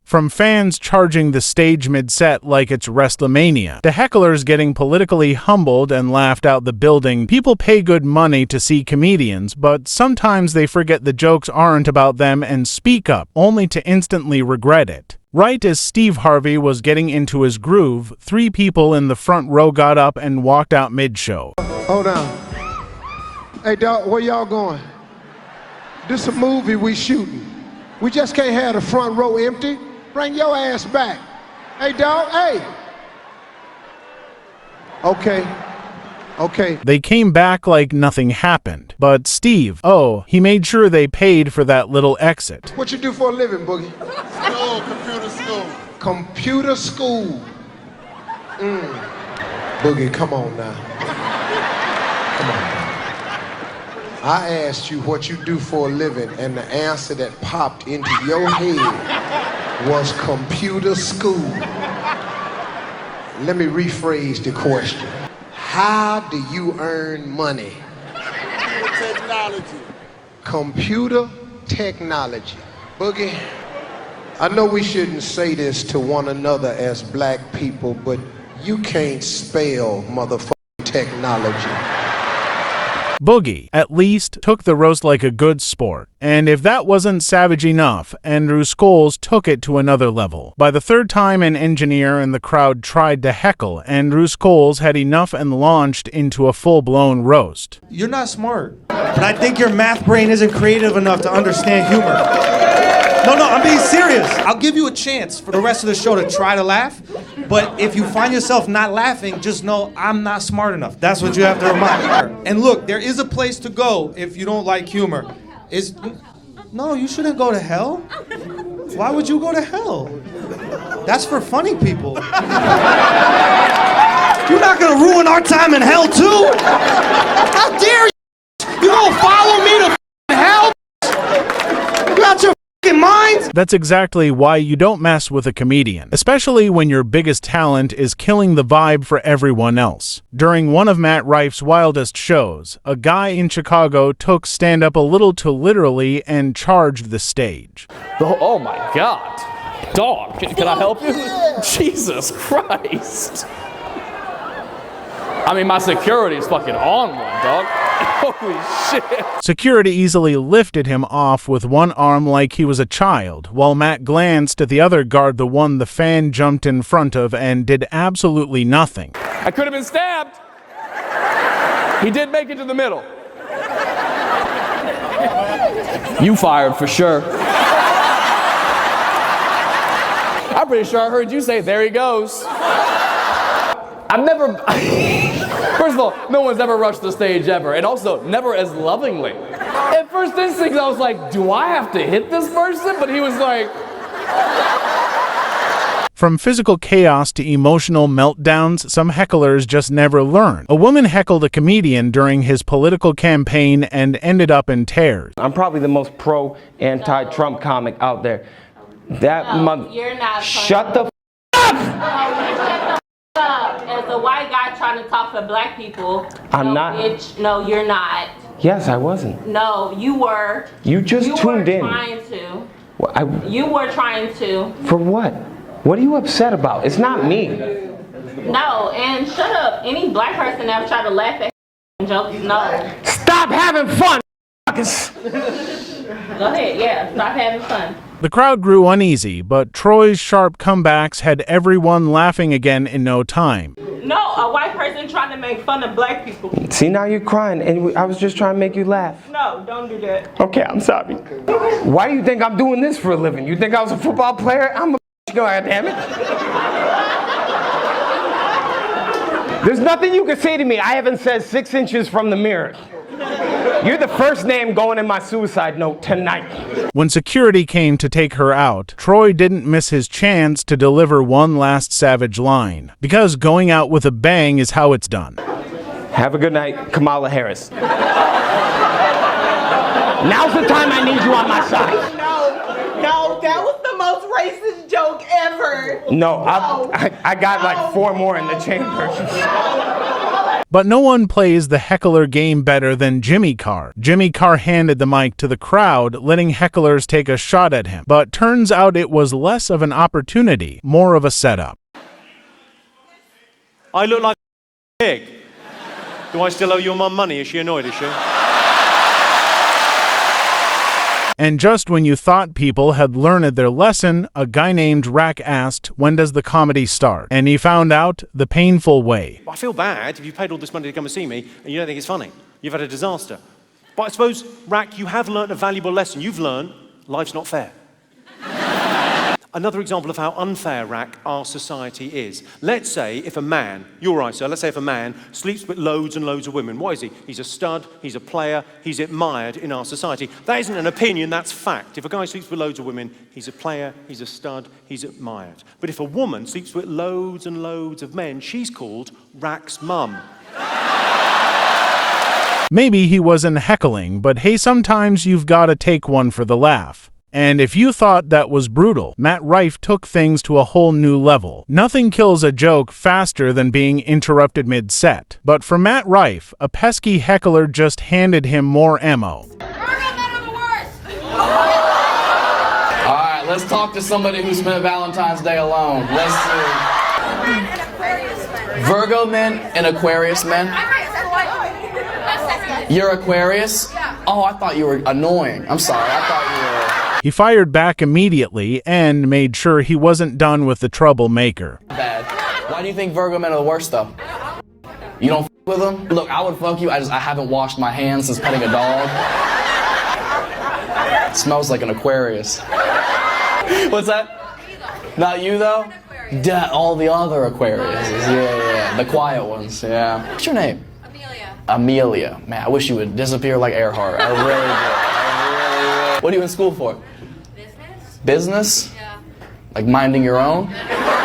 From fans charging the stage mid-set like it's WrestleMania, to hecklers getting politically humbled and laughed out the building, people pay good money to see comedians, but sometimes they forget the jokes aren't about them and speak up, only to instantly regret it. Right as Steve Harvey was getting into his groove, 3 people in the front row got up and walked out mid-show. Hold on. Hey, dog, where y'all going? This a movie we shooting. We just can't have the front row empty. Bring your ass back. Hey, dog, hey. Okay. They came back like nothing happened. But Steve, he made sure they paid for that little exit. What you do for a living, Boogie? Computer school. Computer school. Boogie, come on now. Come on now. I asked you what you do for a living, and the answer that popped into your head was computer school. Let me rephrase the question. How do you earn money? Technology. Computer technology. Boogie, I know we shouldn't say this to one another as black people, but you can't spell motherfucking technology. Boogie, at least, took the roast like a good sport. And if that wasn't savage enough, Andrew Scholes took it to another level. By the third time an engineer and the crowd tried to heckle, Andrew Scholes had enough and launched into a full-blown roast. You're not smart. And I think your math brain isn't creative enough to understand humor. No, I'm being serious. I'll give you a chance for the rest of the show to try to laugh, but if you find yourself not laughing, just know I'm not smart enough. That's what you have to remind. And look, there is a place to go if you don't like humor. No, you shouldn't go to hell. Why would you go to hell? That's for funny people. You're not gonna ruin our time in hell too? How dare you? You gonna follow me to hell? You out your mind? That's exactly why you don't mess with a comedian, especially when your biggest talent is killing the vibe for everyone else. During one of Matt Rife's wildest shows, a guy in Chicago took stand-up a little too literally and charged the stage. Oh my God. Dog, can I help you? Jesus Christ. I mean, my security's fucking on one, dog. Holy shit. Security easily lifted him off with one arm like he was a child, while Matt glanced at the other guard, the one the fan jumped in front of, and did absolutely nothing. I could have been stabbed. He did make it to the middle. You fired for sure. I'm pretty sure I heard you say, there he goes. I've never, first of all, no one's ever rushed the stage ever, and also never as lovingly. At first instinct, I was like, do I have to hit this person? But he was like. From physical chaos to emotional meltdowns, some hecklers just never learn. A woman heckled a comedian during his political campaign and ended up in tears. I'm probably the most pro-anti-Trump comic out there. You're not. Shut the up! As a white guy trying to talk for black people. I'm not. Bitch, no, you're not. Yes, I wasn't. No, you were. You just tuned in. You were trying to. Well, you were trying to. For what? What are you upset about? It's not me. No, and shut up. Any black person that tried to laugh at jokes, no. Stop having fun, Go ahead, yeah, stop having fun. The crowd grew uneasy, but Troy's sharp comebacks had everyone laughing again in no time. No, a white person trying to make fun of black people. See, now you're crying, and I was just trying to make you laugh. No, don't do that. Okay, I'm sorry. Why do you think I'm doing this for a living? You think I was a football player? I'm a God damn it. There's nothing you can say to me I haven't said 6 inches from the mirror. You're the first name going in my suicide note tonight. When security came to take her out, Troy didn't miss his chance to deliver one last savage line. Because going out with a bang is how it's done. Have a good night, Kamala Harris. Now's the time I need you on my side. No, that was the most racist joke ever. No, I got like 4 more in the chamber. But no one plays the heckler game better than Jimmy Carr. Jimmy Carr handed the mic to the crowd, letting hecklers take a shot at him. But turns out it was less of an opportunity, more of a setup. I look like a pig. Do I still owe your mum money? Is she annoyed, is she? And just when you thought people had learned their lesson, a guy named Rack asked, when does the comedy start? And he found out the painful way. I feel bad if you paid all this money to come and see me and you don't think it's funny. You've had a disaster. But I suppose, Rack, you have learned a valuable lesson. You've learned life's not fair. Another example of how unfair, Rack, our society is. Let's say if a man, you're right, sir, let's say if a man sleeps with loads and loads of women, what is he? He's a stud, he's a player, he's admired in our society. That isn't an opinion, that's fact. If a guy sleeps with loads of women, he's a player, he's a stud, he's admired. But if a woman sleeps with loads and loads of men, she's called Rack's mum. Maybe he wasn't heckling, but hey, sometimes you've got to take one for the laugh. And if you thought that was brutal, Matt Rife took things to a whole new level. Nothing kills a joke faster than being interrupted mid-set. But for Matt Rife, a pesky heckler just handed him more ammo. Alright, let's talk to somebody who spent Valentine's Day alone. Let's see. Virgo men and Aquarius men. You're Aquarius? Oh, I thought you were annoying. I'm sorry, I thought you were... He fired back immediately and made sure he wasn't done with the troublemaker. Bad. Why do you think Virgo men are the worst, though? You don't f with them? Look, I would fuck you. I haven't washed my hands since petting a dog. It smells like an Aquarius. What's that? Not you, though? Duh, all the other Aquariuses. Yeah. The quiet ones, yeah. What's your name? Amelia. Man, I wish you would disappear like Earhart. I really do. What are you in school for? Business? Yeah. Like minding your own?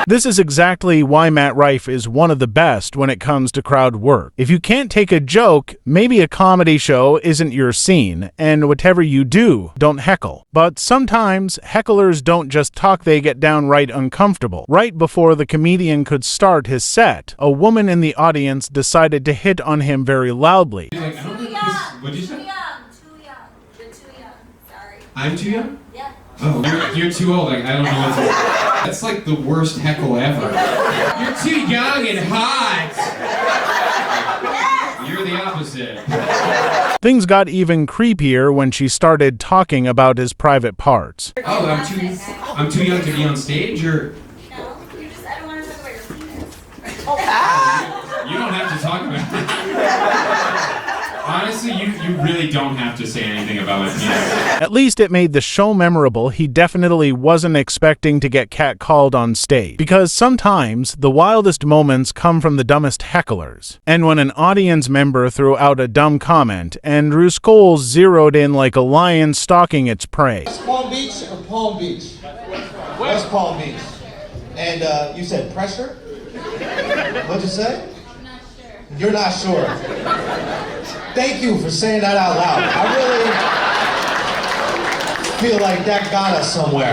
This is exactly why Matt Rife is one of the best when it comes to crowd work. If you can't take a joke, maybe a comedy show isn't your scene, and whatever you do, don't heckle. But sometimes, hecklers don't just talk, they get downright uncomfortable. Right before the comedian could start his set, a woman in the audience decided to hit on him very loudly. Like, I don't think this, what'd you say? Too young. You're too young. Sorry. I'm too young? Yeah. Oh, you're too old. Like, I don't know what to say. That's like the worst heckle ever. You're too young and hot. You're the opposite. Things got even creepier when she started talking about his private parts. Oh, I'm too young to be on stage, or? No, I don't want to talk about your penis. You don't have to talk about it. Honestly, you really don't have to say anything about it. At least it made the show memorable. He definitely wasn't expecting to get catcalled on stage. Because sometimes, the wildest moments come from the dumbest hecklers. And when an audience member threw out a dumb comment, Andrew Scholes zeroed in like a lion stalking its prey. Palm Beach or Palm Beach? West Palm Beach. And you said pressure? What'd you say? I'm not sure. You're not sure. Thank you for saying that out loud. I really feel like that got us somewhere.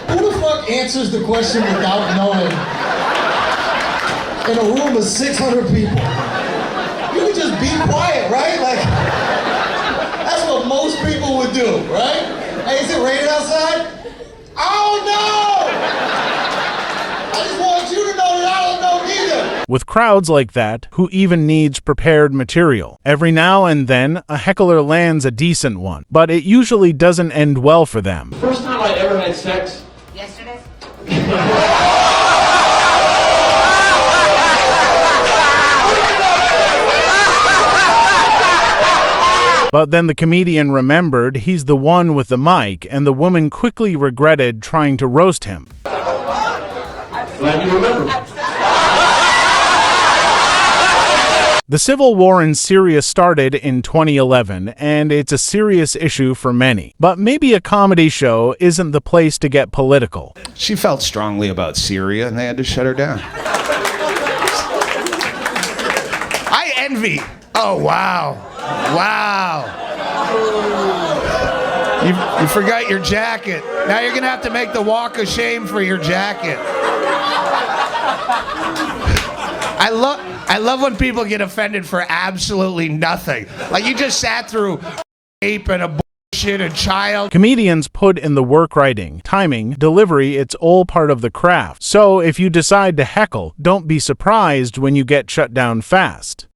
Who the fuck answers the question without knowing? In a room of 600 people. You could just be quiet, right? Like, that's what most people would do, right? Hey, is it raining outside? Oh no! I just want you to know that I don't know neither. With crowds like that, who even needs prepared material? Every now and then, a heckler lands a decent one, but it usually doesn't end well for them. First time I ever had sex? Yesterday? But then the comedian remembered he's the one with the mic, and the woman quickly regretted trying to roast him. Glad you remember. The civil war in Syria started in 2011, and it's a serious issue for many. But maybe a comedy show isn't the place to get political. She felt strongly about Syria, and they had to shut her down. I envy. Oh, wow. Wow. You forgot your jacket. Now you're going to have to make the walk of shame for your jacket. I love... I love when people get offended for absolutely nothing. Like you just sat through rape and a bullshit and child. Comedians put in the work writing, timing, delivery, it's all part of the craft. So if you decide to heckle, don't be surprised when you get shut down fast.